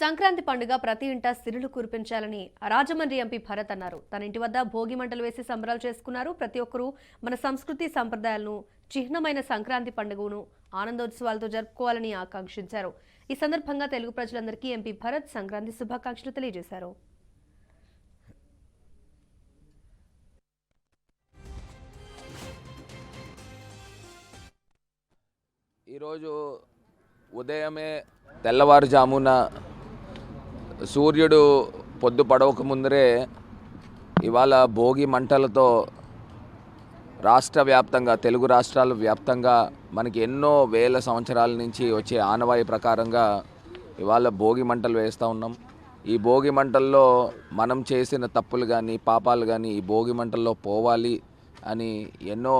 సంక్రాంతి పండుగ ప్రతి ఇంటా సిరులు కురిపించాలని రాజమండ్రి ఎంపీ భరత్ అన్నారు. తన ఇంటి వద్ద భోగి మంటలు వేసి సంబరాలు చేసుకున్నారు. ప్రతి ఒక్కరూ మన సంస్కృతి సంప్రదాయాలను చిహ్నమైన సంక్రాంతి పండుగను ఆనందోత్సవాలతో జరుపుకోవాలని ఆకాంక్షించారు. ఈ సందర్భంగా తెలుగు ప్రజలందరికీ ఎంపీ భరత్ సంక్రాంతి శుభాకాంక్షలు తెలియజేశారు. ఈరోజు ఉదయమే తెల్లవారుజామున సూర్యుడు పొద్దు పడవక ముందరే ఇవాళ భోగి మంటలతో రాష్ట్ర వ్యాప్తంగా తెలుగు రాష్ట్రాల వ్యాప్తంగా మనకి ఎన్నో వేల సంవత్సరాల నుంచి వచ్చే ఆనవాయి ప్రకారంగా ఇవాళ భోగి మంటలు వేస్తూ ఉన్నాం. ఈ భోగి మంటల్లో మనం చేసిన తప్పులు కానీ పాపాలు కానీ ఈ భోగి మంటల్లో పోవాలి అని ఎన్నో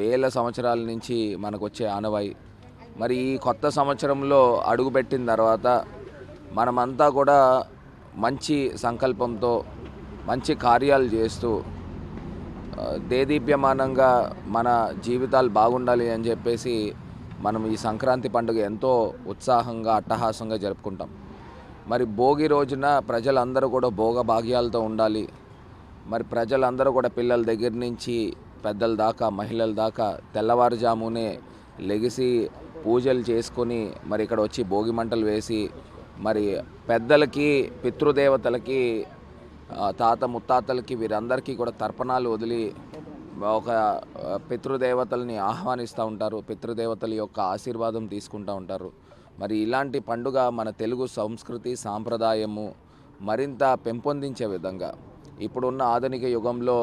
వేల సంవత్సరాల నుంచి మనకు వచ్చే ఆనవాయి. మరి ఈ కొత్త సంవత్సరంలో అడుగుపెట్టిన తర్వాత మనమంతా కూడా మంచి సంకల్పంతో మంచి కార్యాలు చేస్తూ దేదీప్యమానంగా మన జీవితాలు బాగుండాలి అని చెప్పేసి మనం ఈ సంక్రాంతి పండుగ ఎంతో ఉత్సాహంగా అట్టహాసంగా జరుపుకుంటాం. మరి భోగి రోజున ప్రజలందరూ కూడా భోగ భాగ్యాలతో ఉండాలి. మరి ప్రజలందరూ కూడా పిల్లల దగ్గర నుంచి పెద్దల దాకా మహిళల దాకా తెల్లవారుజామునే లెగిసి పూజలు చేసుకొని మరి ఇక్కడ వచ్చి భోగి మంటలు వేసి మరి పెద్దలకి పితృదేవతలకి తాత ముత్తాతలకి వీరందరికీ కూడా తర్పణాలు వదిలి ఒక పితృదేవతల్ని ఆహ్వానిస్తూ ఉంటారు. పితృదేవతల యొక్క ఆశీర్వాదం తీసుకుంటూ ఉంటారు. మరి ఇలాంటి పండుగ మన తెలుగు సంస్కృతి సాంప్రదాయము మరింత పెంపొందించే విధంగా ఇప్పుడున్న ఆధునిక యుగంలో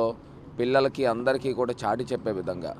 పిల్లలకి అందరికీ కూడా చాటి చెప్పే విధంగా